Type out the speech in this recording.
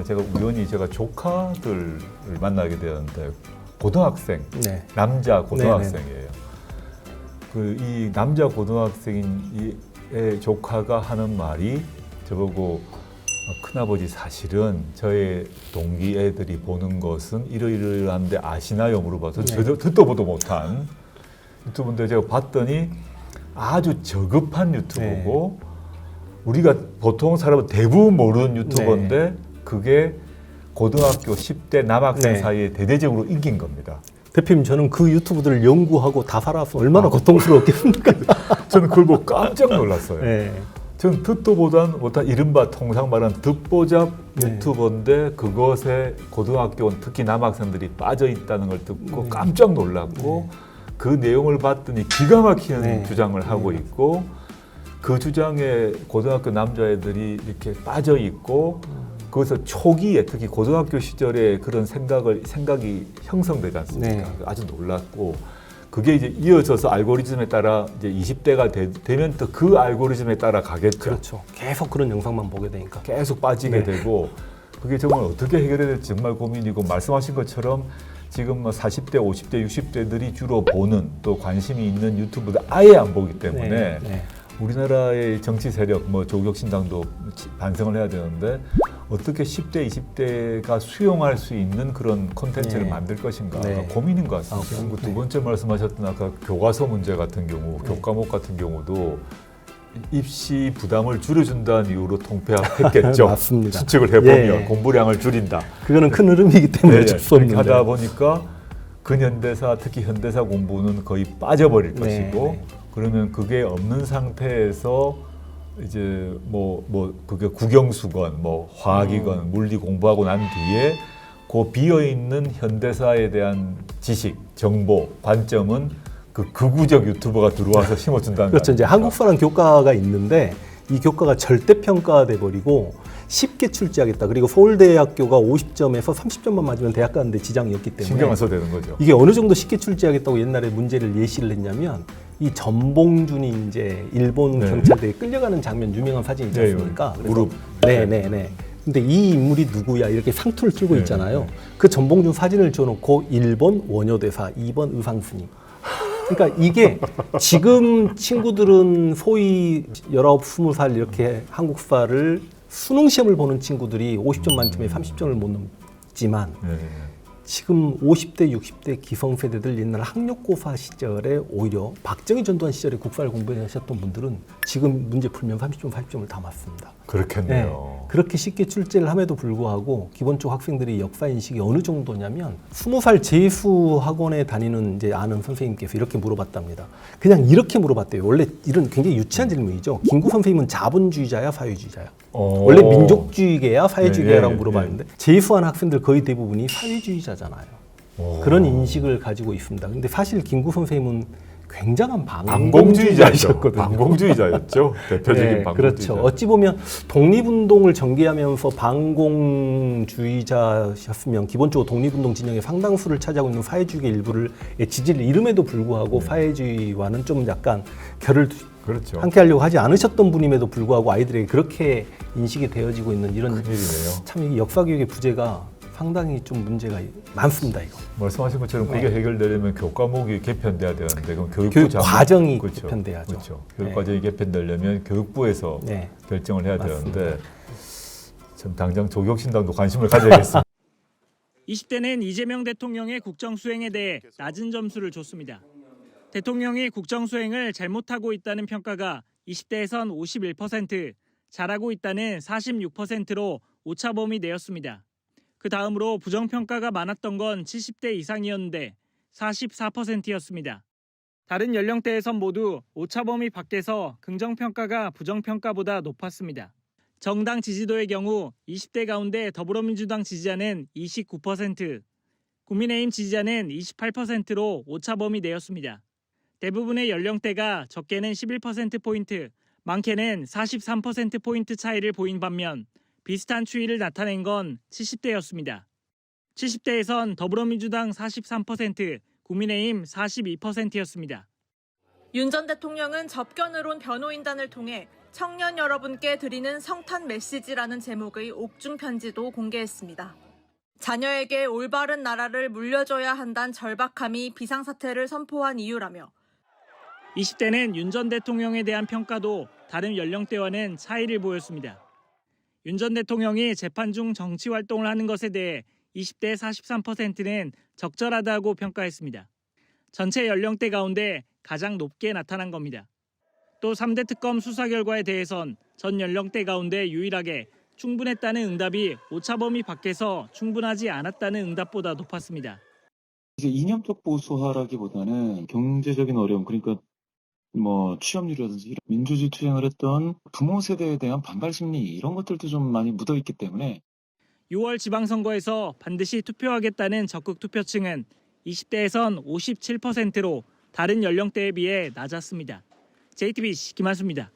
근데 제가 우연히 제가 조카들을 만나게 되었는데 고등학생, 네. 남자 고등학생이에요. 그 이 남자 고등학생인 이의 조카가 하는 말이 저보고 큰아버지 사실은 저의 동기 애들이 보는 것은 이러이러한데 아시나요? 물어봐서 네. 저도 듣도 보도 못한 유튜브인데 제가 봤더니 아주 저급한 유튜브고 우리가 보통 사람은 대부분 모르는 유튜버인데 그게 고등학교 10대 남학생 사이에 대대적으로 인기인 겁니다. 대표님, 저는 그 유튜브들을 연구하고 다 살아서 얼마나 고통스러웠겠습니까? 저는 그걸 보고 깜짝 놀랐어요. 네. 저는 듣도 보단 못한 이른바 통상 말하는 듣보잡 유튜버인데 그것에 고등학교 특히 남학생들이 빠져 있다는 걸 듣고 깜짝 놀랐고 그 내용을 봤더니 기가 막히는 주장을 하고 있고 그 주장에 고등학교 남자애들이 이렇게 빠져 있고 거기서 초기에 특히 고등학교 시절에 그런 생각이 형성되지 않습니까? 아주 놀랐고 그게 이제 이어져서 알고리즘에 따라 이제 20대가 되면 또 그 알고리즘에 따라 가겠죠. 그렇죠. 계속 그런 영상만 보게 되니까. 계속 빠지게 되고 그게 정말 어떻게 해결해야 될지 정말 고민이고 말씀하신 것처럼 지금 뭐 40대, 50대, 60대들이 주로 보는 또 관심이 있는 유튜브를 아예 안 보기 때문에 우리나라의 정치 세력, 뭐 조국혁신당도 반성을 해야 되는데 어떻게 10대, 20대가 수용할 수 있는 그런 콘텐츠를 만들 것인가 고민인 것 같습니다. 그리고 두 번째 말씀하셨던 아까 교과서 문제 같은 경우, 교과목 같은 경우도 입시 부담을 줄여준다는 이유로 통폐합했겠죠. 맞습니다. 수칙을 해보면 공부량을 줄인다. 그거는 큰 흐름이기 때문에 어쩔 수 없는데. 하다 보니까 근현대사, 특히 현대사 공부는 거의 빠져버릴 것이고 그러면 그게 없는 상태에서 이제 그게 국영수건, 화학이건 물리 공부하고 난 뒤에 그 비어 있는 현대사에 대한 지식, 정보, 관점은 그 극우적 유튜버가 들어와서 심어준다는 그렇죠. 이제 한국사랑 교과가 있는데 이 교과가 절대 평가돼 버리고 쉽게 출제하겠다. 그리고 서울대학교가 50점에서 30점만 맞으면 대학 가는데 지장이 없기 때문에 신경 안 써도 되는 거죠. 이게 어느 정도 쉽게 출제하겠다고 옛날에 문제를 예시를 했냐면 이 전봉준이 이제 일본 경찰대에 끌려가는 장면 유명한 사진 있지 않습니까? 무릎. 근데 이 인물이 누구야 이렇게 상투를 틀고 있잖아요. 그 전봉준 사진을 줘놓고 1번 원효대사, 2번 의상스님. 그러니까 이게 지금 친구들은 소위 19, 20살 이렇게 한국사를 수능 시험을 보는 친구들이 50점 만점에 30점을 못 넘지만 지금 50대, 60대 기성세대들 옛날 학력고사 시절에 오히려 박정희 전두환 시절에 국사를 공부하셨던 분들은 지금 문제 풀면 30점, 40점을 다 맞습니다. 그렇겠네요. 그렇게 쉽게 출제를 함에도 불구하고 기본적으로 학생들이 역사 인식이 어느 정도냐면 20살 재수 학원에 다니는 이제 아는 선생님께서 이렇게 물어봤답니다. 그냥 이렇게 물어봤대요. 원래 이런 굉장히 유치한 질문이죠. 김구 선생님은 자본주의자야, 사회주의자야? 원래 민족주의계야, 사회주의계야라고 물어봤는데 재수한 학생들 거의 대부분이 사회주의자잖아요. 그런 인식을 가지고 있습니다. 근데 사실 김구 선생님은 굉장한 반공주의자였거든요. 반공주의자였죠. 대표적인 반공주의자. 그렇죠. 어찌 보면 독립운동을 전개하면서 반공주의자셨으면 기본적으로 독립운동 진영의 상당수를 차지하고 있는 사회주의계 일부를 지지를 이름에도 불구하고 사회주의와는 좀 약간 결을 함께 하려고 하지 않으셨던 분임에도 불구하고 아이들에게 그렇게 인식이 되어지고 있는 이런 큰일이네요. 참 이 역사교육의 부재가 상당히 좀 문제가 많습니다. 이거. 말씀하신 것처럼 그게 해결되려면 교과목이 개편돼야 되는데 그럼 교육 교육부 과정이 개편돼야죠. 그렇죠. 교육 과정이 개편되려면 교육부에서 결정을 해야 되는데 참 당장 조국혁신당도 관심을 가져야겠습니다. 20대는 이재명 대통령의 국정수행에 대해 낮은 점수를 줬습니다. 대통령이 국정수행을 잘못하고 있다는 평가가 20대에선 51%, 잘하고 있다는 46%로 오차범위 내였습니다. 그 다음으로 부정평가가 많았던 건 70대 이상이었는데 44%였습니다. 다른 연령대에선 모두 오차범위 밖에서 긍정평가가 부정평가보다 높았습니다. 정당 지지도의 경우 20대 가운데 더불어민주당 지지자는 29%, 국민의힘 지지자는 28%로 오차범위 내였습니다. 대부분의 연령대가 적게는 11%포인트, 많게는 43%포인트 차이를 보인 반면 비슷한 추이를 나타낸 건 70대였습니다. 70대에선 더불어민주당 43%, 국민의힘 42%였습니다. 윤 전 대통령은 접견을 온 변호인단을 통해 청년 여러분께 드리는 성탄 메시지라는 제목의 옥중 편지도 공개했습니다. 자녀에게 올바른 나라를 물려줘야 한다는 절박함이 비상사태를 선포한 이유라며 20대는 윤 전 대통령에 대한 평가도 다른 연령대와는 차이를 보였습니다. 윤 전 대통령이 재판 중 정치 활동을 하는 것에 대해 20대 43%는 적절하다고 평가했습니다. 전체 연령대 가운데 가장 높게 나타난 겁니다. 또 3대 특검 수사 결과에 대해선 전 연령대 가운데 유일하게 충분했다는 응답이 오차 범위 밖에서 충분하지 않았다는 응답보다 높았습니다. 이제 이념적 보수화라기보다는 경제적인 어려움, 그러니까 취업률이라든지 민주주의 투쟁을 했던 부모 세대에 대한 반발 심리 이런 것들도 좀 많이 묻어 있기 때문에 6월 지방선거에서 반드시 투표하겠다는 적극 투표층은 20대에선 57%로 다른 연령대에 비해 낮았습니다. JTBC 김한수입니다.